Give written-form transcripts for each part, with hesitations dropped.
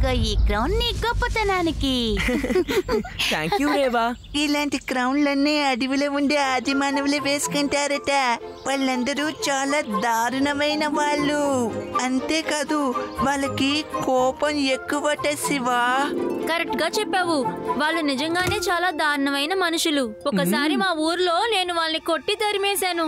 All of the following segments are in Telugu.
ఇదిగో ఈ క్రౌన్ నీ గొప్పతనానికి. థాంక్యూ రేవా. ఇలాంటి క్రౌన్లన్నీ అడవిలో ఉండే ఆది మానవులే వేసుకుంటారట. వాళ్ళందరూ చాలా దారుణమైన వాళ్ళు. అంతేకాదు వాళ్ళకి కోపం ఎక్కువట శివా. కరెక్ట్ గా చెప్పావు. వాళ్ళు నిజంగానే చాలా దారుణమైన మనుషులు. ఒకసారి మా ఊర్లో నేను వాళ్ళని కొట్టి తరిమేశాను.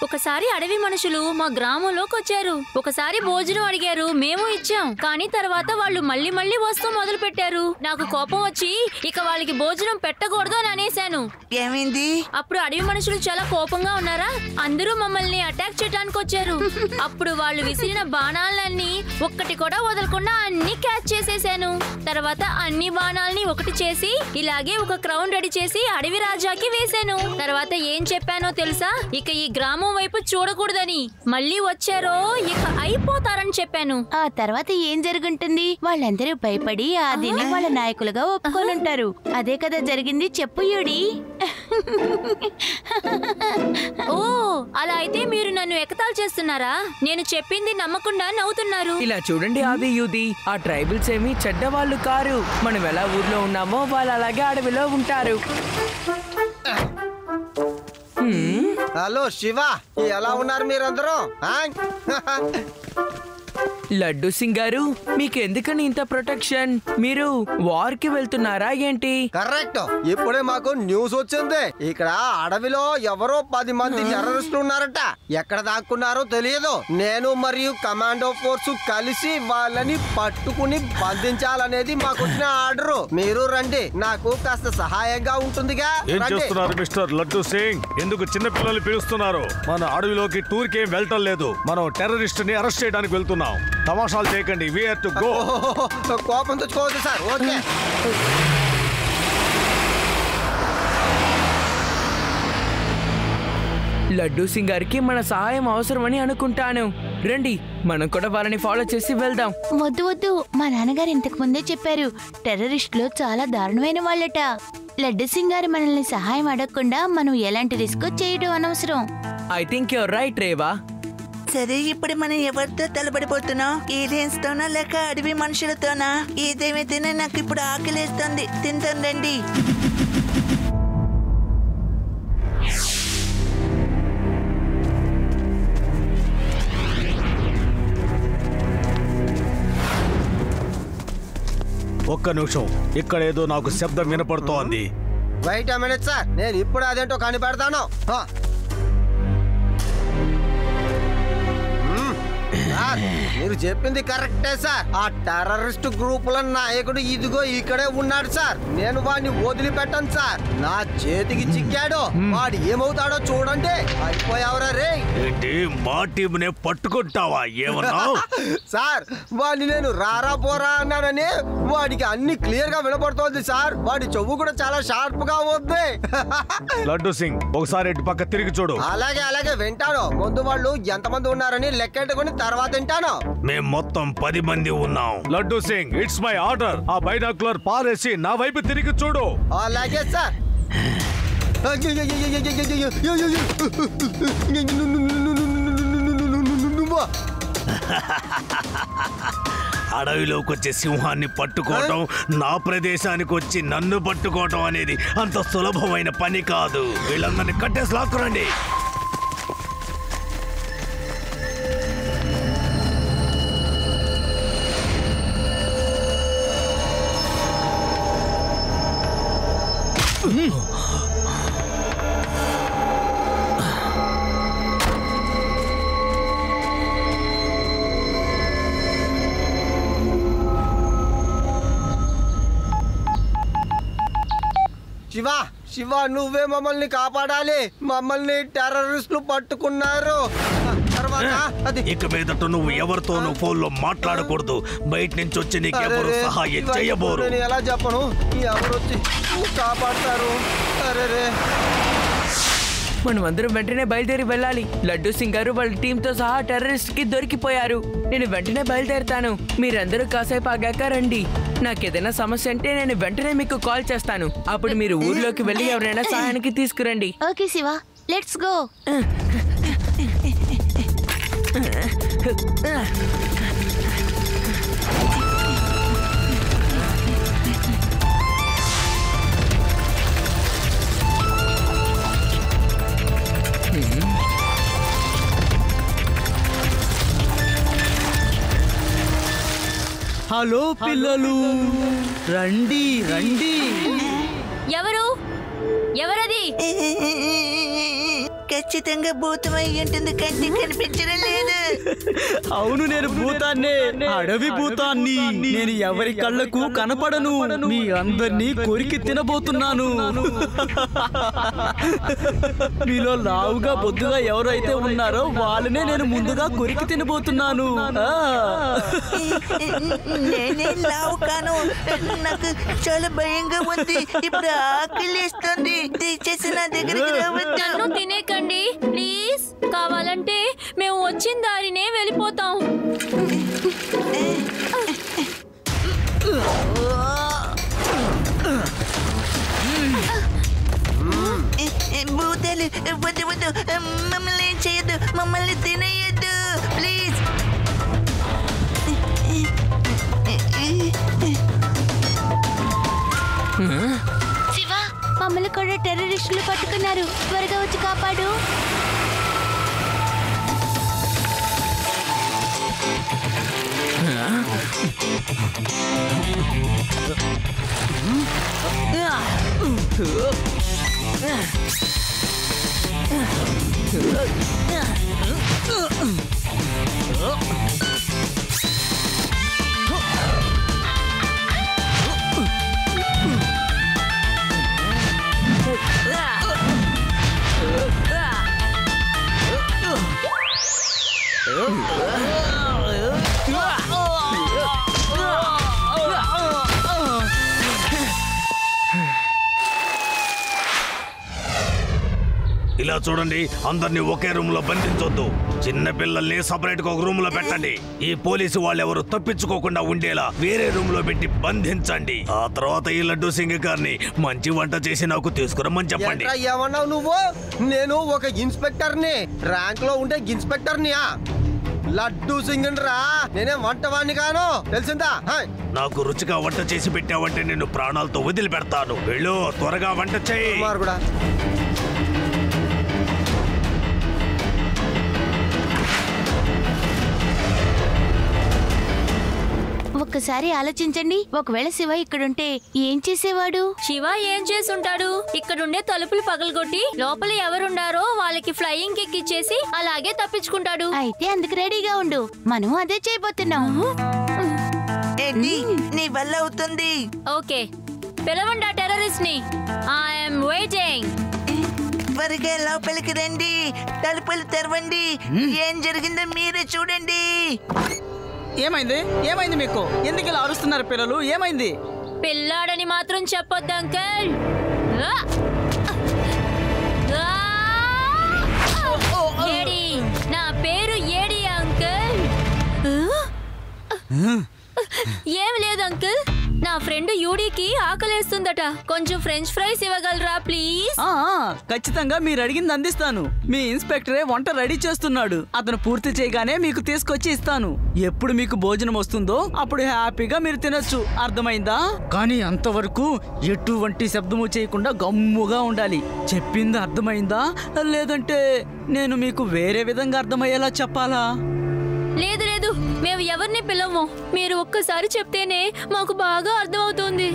ఒకసారి అడవి మనుషులు మా గ్రామంలోకి వచ్చారు. ఒకసారి భోజనం అడిగారు, మేము ఇచ్చాం. కానీ తర్వాత వాళ్ళు మళ్ళీ మళ్ళీ వస్తూ మొదలు పెట్టారు. నాకు కోపం వచ్చి ఇక వాళ్ళకి భోజనం పెట్టకూడదు అని అనేశాను. ఏమైంది? అప్పుడు అడవి మనుషులు చాలా కోపంగా ఉన్నారా, అందరూ మమ్మల్ని అటాక్ చేయడానికి వచ్చారు. అప్పుడు వాళ్ళు విసిరిన బాణాలన్నీ ఒక్కటి కూడా వదలకుండా అన్ని క్యాచ్ చేసేసాను. తర్వాత అన్ని బాణాలని ఒకటి చేసి ఇలాగే ఒక క్రౌన్ రెడీ చేసి అడవి రాజాకి వేశాను. తర్వాత ఏం చెప్పానో తెలుసా? ఇక ఈ గ్రామం వైపు చూడకూడదని. మళ్ళీ వచ్చారో ఇక అయిపోతారని చెప్పాను. ఆ తర్వాత ఏం జరుగుంటుంది? వాళ్ళందరూ భయపడి ఆదిని వాళ్ళ నాయకులుగా ఒప్పుకోనుంటారు. అదే కదా జరిగింది. చెప్పు యూడి. ఓ, అలా అయితే మీరు నన్ను ఎగతాళి చేస్తున్నారా? నేను చెప్పింది నమ్మకుండా నవ్వుతున్నారు. ఇలా చూడండి ఆది యూది, ఆ ట్రైబల్స్ ఏమీ చెడ్డవాళ్ళు కారు. మనం ఎలా ఊర్లో ఉన్నామో వాళ్ళు అలాగే అడవిలో ఉంటారు. హలో శివ, ఎలా ఉన్నారు మీరందరూ? లడ్డు సింగ్ గారు, మీకు ఎందుకని ఇంత ప్రొటెక్షన్? మీరు వార్ కి వెళ్తున్నారా ఏంటి? కరెక్ట్. ఇప్పుడే మాకు న్యూస్ వచ్చింది. ఇక్కడ అడవిలో ఎవరో 10 మంది టెర్రరిస్టులు ఉన్నారట. ఎక్కడ దాక్కున్నారో తెలియదు. నేను మరియు కమాండో ఫోర్స్ కలిసి వాళ్ళని పట్టుకుని బంధించాలనేది మాకు వచ్చిన ఆర్డర్. మీరు రండి, నాకు కాస్త సహాయంగా ఉంటుందిగా. ఏం చేస్తున్నారు మిస్టర్ లడ్డు సింగ్? ఎందుకు చిన్న పిల్లల్ని పిలుస్తున్నారు? మన అడవిలోకి టూర్ కి వెళ్ళటం లేదు. మనం టెర్రరిస్ట్ ని అరెస్ట్ చేయడానికి వెళ్తున్నాం. తమాషాలు చేయకండి. We have to go. కోపం తెచ్చుకోవద్దు సార్. ఓకే. లడ్డు సింగ్ గారికి మన సహాయం అవసరమని అనుకుంటాను. రండి, మనం కూడా వాళ్ళని ఫాలో చేసి వెళ్దాం. వద్దు వద్దు, మా నాన్నగారు ఇంతకు ముందే చెప్పారు, టెర్రరిస్టులు చాలా దారుణమైన వాళ్ళట. లడ్డు సింగ్ గారు మనల్ని సహాయం అడగకుండా మనం ఎలాంటి రిస్క్ చేయడం అనవసరం. I think your right Reva. సరే, ఇప్పుడు మనం ఎవరితో తలబడిపోతున్నాం? ఏలియన్స్ తోనా లేక అడవి మనుషులతోనా? ఏదేమైతేనే నాకు ఇప్పుడు ఆకలేస్తుంది. తింటాను రండి. ఒక్క నిమిషం, ఇక్కడ ఏదో నాకు శబ్దం వినపడుతోంది. వెయిట్ ఎ మినిట్ సార్, నేను ఇప్పుడు అదేంటో కనిపెడతాను. మీరు చెప్పింది కరెక్టే సార్. ఆ టెర్రరిస్ట్ గ్రూపుల నాయకుడు ఇదిగో ఇక్కడే ఉన్నాడు సార్. నేను వాడిని వదిలిపెట్టాను సార్. నా చేతికి చిక్కాడు. వాడు ఏమవుతాడో చూడండి. అయిపోయావరా రే. ఏంటి, మా టీంనే పట్టుకుంటావా? ఏమన్నా సార్, వాడిని నేను రారా పోరా అన్నానని వాడికి అన్ని క్లియర్ గా వినపడుతోంది సార్. వాడి చెవు కూడా చాలా షార్ప్ గా ఉంది. లడ్డు సింగ్, ఒకసారి ఇటు పక్క తిరిగి చూడు. అలాగే అలాగే వింటాను. ముందు వాళ్ళు ఎంతమంది ఉన్నారని లెక్కెట్టుకుని తర్వాత వింటాను. మేం మొత్తం 10 మంది ఉన్నాం. Laddu Singh, it's my order. ఆ బైనాక్యులర్ పారేసి నా వైపు తిరిగి చూడు. అలాగే సార్. అడవిలోకి వచ్చే సింహాన్ని పట్టుకోవటం, నా ప్రదేశానికి వచ్చి నన్ను పట్టుకోవటం అనేది అంత సులభమైన పని కాదు. వీళ్ళందరినీ కట్టేసి లాక్కురండి. శివ, శివ, నువ్వే మమ్మల్ని కాపాడాలి. మమ్మల్ని టెర్రరిస్టులు పట్టుకున్నారు. ఇక మీదట నువ్వు ఎవరితోనూ ఫోన్లో మాట్లాడకూడదు. బయట నుంచి వచ్చి నీకు ఎవరు సహాయం చేయబోరు. నేను ఎలా చెప్పను? ఎవరు వచ్చి కాపాడతారు? అరే, మనం అందరం వెంటనే బయలుదేరి వెళ్ళాలి. లడ్డు సింగ్ గారు వాళ్ళ టీంతో సహా టెర్రరిస్ట్ కి దొరికిపోయారు. నేను వెంటనే బయలుదేరుతాను. మీరందరూ కాసేపు ఆగాక రండి. నాకేదైనా సమస్య అంటే నేను వెంటనే మీకు కాల్ చేస్తాను. అప్పుడు మీరు ఊర్లోకి వెళ్ళి ఎవరైనా సహాయానికి తీసుకురండి. Okay Shiva, let's go. Hello పిల్లలు, రండి రండి. ఎవరది? ఖచ్చితంగా భూతమై ఉంటుంది, కంటికి కనిపించడం లేదు. అవును, నేను భూతాన్నే, అడవి భూతాన్ని. నేను ఎవరి కళ్ళకు కనపడను. మీ అందరినీ కొరికి తినబోతున్నాను. మీలో లావుగా బొద్దుగా ఎవరైతే ఉన్నారో వాళ్ళనే నేను ముందుగా కొరికి తినబోతున్నాను. నేనే లావు కాను, నాకు చాలా భయంగా ఉంది. ఇప్పుడు ఆకలిస్తుంది, దయచేసి నా దగ్గరికి రావద్దు. తినేకండి ప్లీజ్. కావాలంటే మేము వచ్చిన దారినే వెళ్ళిపోతాం. భూతాలు వద్దు వద్దు, మమ్మల్ని ఏం చేయొద్దు, మమ్మల్ని తినేయద్దు ప్లీజ్. శివ, మమ్మల్ని కూడా టెర్రరిస్టులు పట్టుకున్నారు, త్వరగా వచ్చి కాపాడు. ఇలా చూడండి, అందరినీ ఒకే రూమ్ లో బంధించొద్దు. చిన్న పిల్లల్ని సపరేట్ గా ఒక రూమ్ లో పెట్టండి. ఈ పోలీసు వాళ్ళు ఎవరు తప్పించుకోకుండా ఉండేలా వేరే రూమ్ లో పెట్టి బంధించండి. ఆ తర్వాత ఈ లడ్డూ సింగ్ గారిని మంచి వంట చేసి నాకు తీసుకురమ్మని చెప్పండి. ఏమన్నావు నువ్వు? నేను ఒక ఇన్స్పెక్టర్ని, ర్యాంక్ లో ఉండే ఇన్స్పెక్టర్ని. లడ్డూ సింగ్ రా, నేనే వంటవాణ్ణి కాను, తెలిసిందా? నాకు రుచిగా వంట చేసి పెట్టావంటే నేను ప్రాణాలతో వదిలిపెడతాను. వెళ్ళు, త్వరగా వంట చేయి. కూడా ఒక్కసారి ఆలోచించండి, ఒకవేళ శివ ఇక్కడుంటే ఏం చేసేవాడు? శివ ఏం చేసుంటాడు? ఇక్కడుండే తలుపులు పగలగొట్టి లోపల ఎవరుండారో వాళ్ళకి ఫ్లయింగ్ కిక్ ఇచ్చేసి అలాగే తప్పించుకుంటాడు. అయితే అందుకు రెడీగా ఉండు, మనం అదే చేయబోతున్నాం. ఏంటి నీ వల్ల అవుతుంది? ఓకే, పిలవండి ఆ టెర్రరిస్ట్ ని. I'm waiting. త్వరగా లోపలికి రండి, తలుపులు తెరవండి. ఏం జరిగిందో మీరే చూడండి. ఏమైంది? ఏమైంది మీకు? ఎందుకు ఇలా అరుస్తున్నారు పిల్లలు? ఏమైంది? పిల్లాడని మాత్రం చెప్పొద్దు అంకల్. ఏడి, నా పేరు ఏడి అంకల్. ఏం లేదు అంకుల్, నా ఫ్రెండ్ యూడీకి ఆకలేస్తుందట. కొంచెం ఫ్రెంచ్ ఫ్రైస్ ఇవ్వగలరా ప్లీజ్? ఖచ్చితంగా మీరు అడిగింది అందిస్తాను. మీ ఇన్స్పెక్టరే వంట రెడీ చేస్తున్నాడు. అతను పూర్తి చేయగానే మీకు తీసుకొచ్చి ఇస్తాను. ఎప్పుడు మీకు భోజనం వస్తుందో అప్పుడు హ్యాపీగా మీరు తినొచ్చు, అర్థమైందా? కానీ అంతవరకు ఎటువంటి శబ్దము చేయకుండా గమ్ముగా ఉండాలి. చెప్పింది అర్థమైందా? లేదంటే నేను మీకు వేరే విధంగా అర్థమయ్యేలా చెప్పాలా? లేదు లేదు, మేము ఎవరిని పిలవము. మీరు ఒక్కసారి చెప్తేనే మాకు బాగా అర్థమవుతుంది.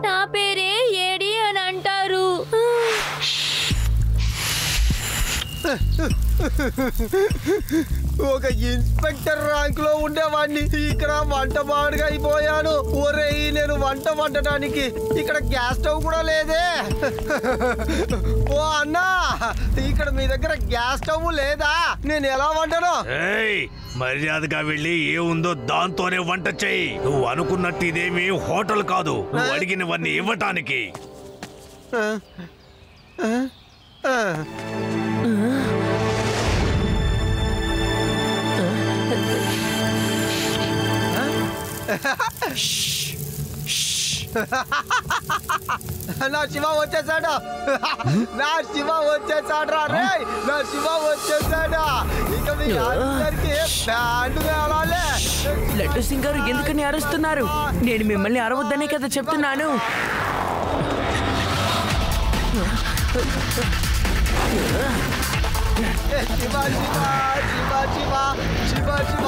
నా పేరే ఏడి అని అంటారు. ఒక ఇన్స్పెక్టర్ ర్యాంక్ లో ఉండేవాడిని, ఇక్కడ వంట బాడుగా అయిపోయాను. ఒరేయ్, నేను వంట వండటానికి ఇక్కడ గ్యాస్ స్టవ్ కూడా లేదే. ఓ అన్నా, ఇక్కడ మీ దగ్గర గ్యాస్ స్టవ్ లేదా? నేను ఎలా వంటను? మర్యాదగా వెళ్ళి ఏముందో దాంతోనే వంట చెయ్యి. నువ్వు అనుకున్నట్టు ఇదేమి హోటల్ కాదు, నువ్వు అడిగినవన్నీ ఇవ్వటానికి. నా శివ వచ్చేసాడు, నా శివ వచ్చేసాడు రా రే, నా శివ వచ్చేసాడు. ఇక మీ అందరికి బ్యాండ్ వేయాలి. లడ్డు సింగ్ గారు ఎందుకని అరుస్తున్నారు? నేను మిమ్మల్ని అరవద్దనే కదా చెప్తున్నాను. శివ శివ శివ శివ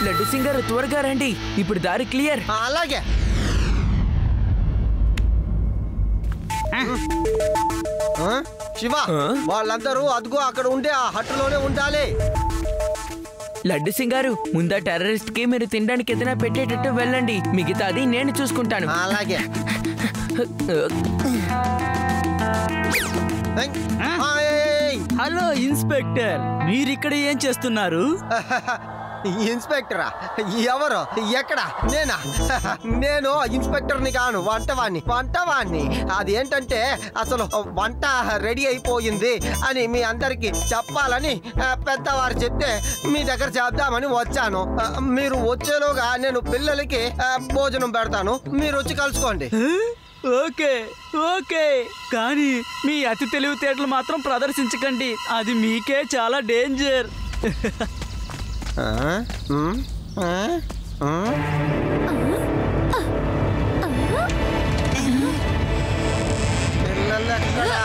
లడ్డు సింగ్ గారు త్వరగా రండి, ఇప్పుడు దారి క్లియర్. అలాగే. శివ, వాళ్ళందరూ అదుగో అక్కడ ఉండే ఆ హట్టులోనే ఉండాలి. లడ్డు సింగ్ గారు, ముందా టెర్రరిస్ట్ కి మీరు తినడానికి ఏదైనా పెట్టేటట్టు వెళ్ళండి, మిగతాది నేను చూసుకుంటాను. అలాగే. హలో ఇన్స్పెక్టర్, మీరిక్కడ ఏం చేస్తున్నారు? ఇన్స్పెక్టరా? ఎవరు? ఎక్కడ? నేనా? నేను ఇన్స్పెక్టర్ని కాను, వంటవాణ్ణి. అది ఏంటంటే అసలు వంట రెడీ అయిపోయింది అని మీ అందరికి చెప్పాలని పెద్దవారు చెప్తే మీ దగ్గర చేద్దామని వచ్చాను. మీరు వచ్చేలోగా నేను పిల్లలకి భోజనం పెడతాను, మీరు వచ్చి కలుసుకోండి. ఓకే ఓకే, కానీ మీ అతి తెలివితేటలు మాత్రం ప్రదర్శించకండి, అది మీకే చాలా డేంజర్. పిల్లలెక్కడా?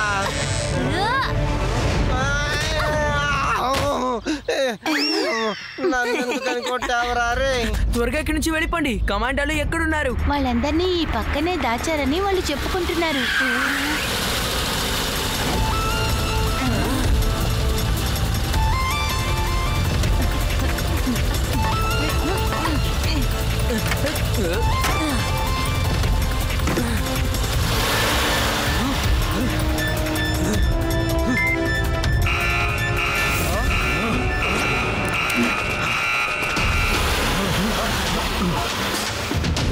నన్ను కొట్టావరా రే? త్వరగా ఇక్కడి నుంచి వెళ్ళిపోండి, కమాండోలు ఎక్కడున్నారు? వాళ్ళందరినీ ఈ పక్కనే దాచారని వాళ్ళు చెప్పుకుంటున్నారు.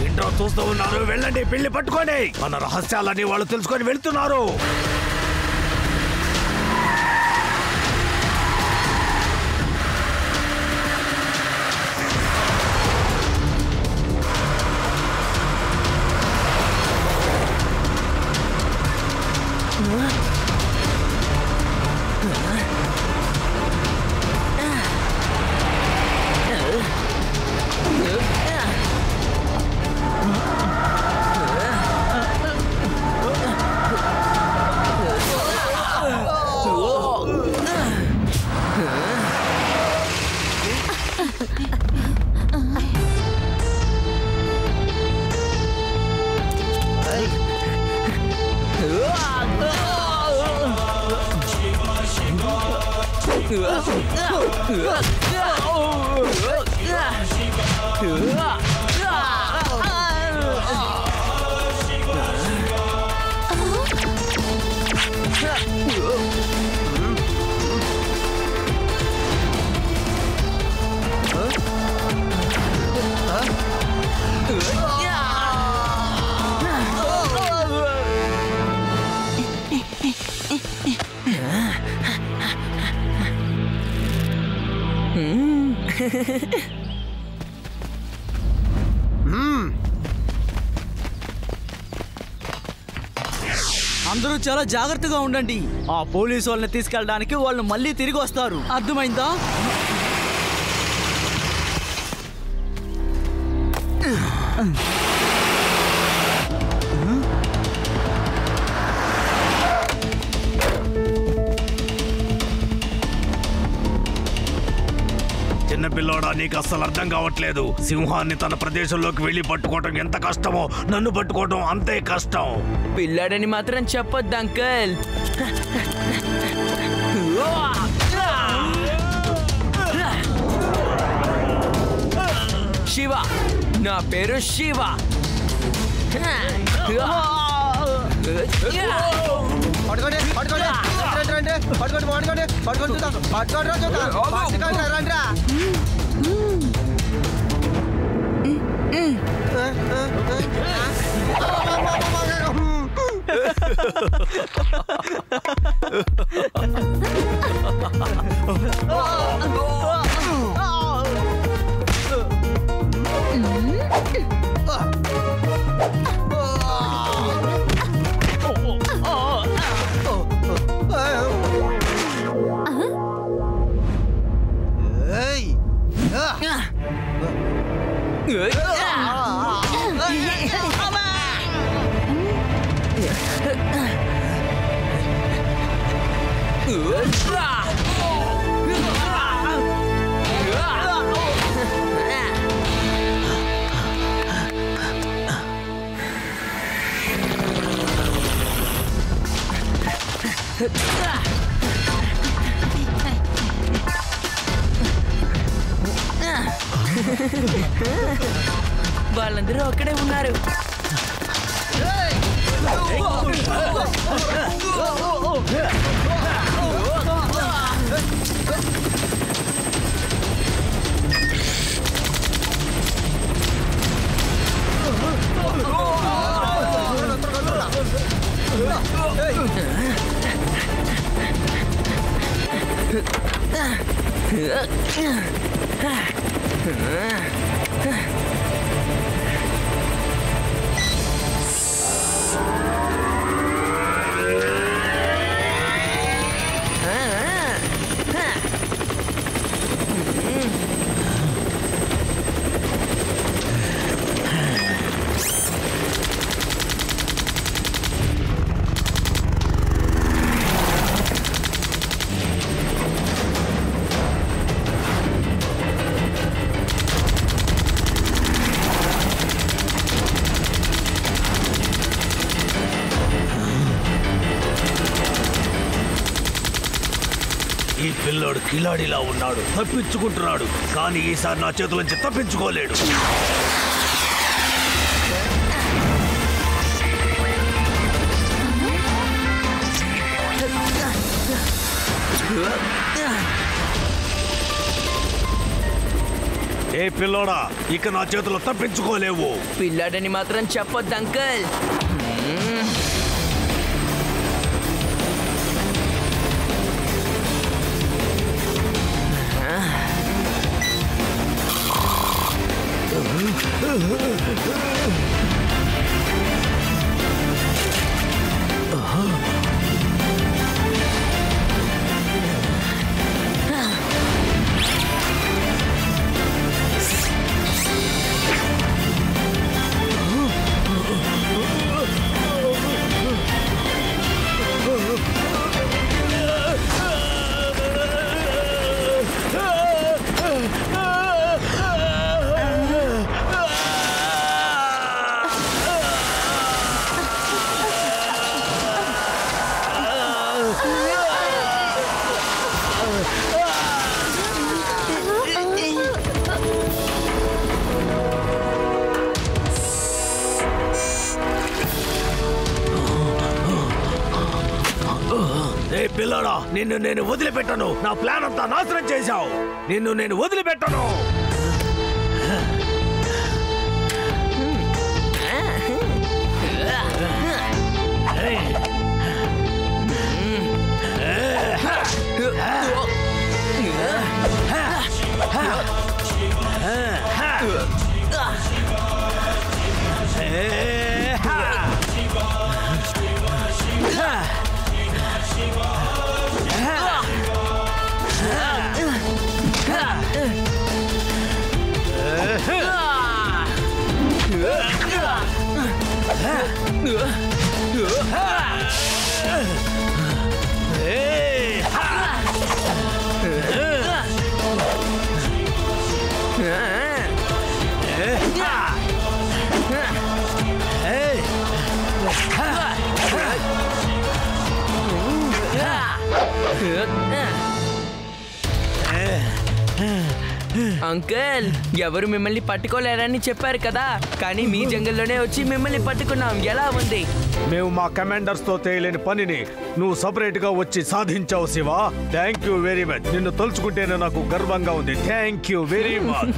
ఏంటో చూస్తూ ఉన్నారు, వెళ్ళండి, పెళ్లి పట్టుకోండి. మన రహస్యాలని వాళ్ళు తెలుసుకొని వెళ్తున్నారు. అందరూ చాలా జాగ్రత్తగా ఉండండి, ఆ పోలీసు వాళ్ళని తీసుకెళ్ళడానికి వాళ్ళు మళ్ళీ తిరిగి వస్తారు, అర్థమైందా? చిన్నపిల్లోడా, నీకు అస్సలు అర్థం కావట్లేదు. సింహాన్ని తన ప్రదేశంలోకి వెళ్ళి పట్టుకోవటం ఎంత కష్టమో, నన్ను పట్టుకోవటం అంతే కష్టం. పిల్లాడని మాత్రం చెప్పొద్దు అంకల్. శివ, నా పేరు శివ. పట్టుకోండి, పట్టుకోండి. పట్టుకోండి పట్టుకోండి పట్టుకోండి పట్టుకొని చూద్దాం పట్టుకోండి చూద్దాం పట్టుకోండి రండిరా వాళ్ళందరూ అక్కడే ఉన్నారు. ఈ పిల్లోడు కిలాడిలా ఉన్నాడు, తప్పించుకుంటున్నాడు. కానీ ఈసారి నా చేతుల నుంచి తప్పించుకోలేడు. ఏ పిల్లోడా, ఇక నా చేతులు తప్పించుకోలేవు. పిల్లాడని మాత్రం చెప్పొద్దు అంకుల్. పిల్లాడా, నిన్ను నేను వదిలిపెట్టను. నా ప్లాన్ అంతా నాశనం చేశావు. నిన్ను నేను వదిలిపెట్టను. అంకుల్, ఎవరు మిమ్మల్ని పట్టుకోలేరని చెప్పారు కదా, కానీ మీ జంగల్లోనే వచ్చి మిమ్మల్ని పట్టుకున్నాం. ఎలా ఉంది? మేము మా కమాండర్స్ తో చేయలేని పనిని నువ్వు సపరేట్ గా వచ్చి సాధించావు Shiva. Thank you very much. నిన్ను తలుచుకుంటేనే నాకు గర్వంగా ఉంది. Thank you very much.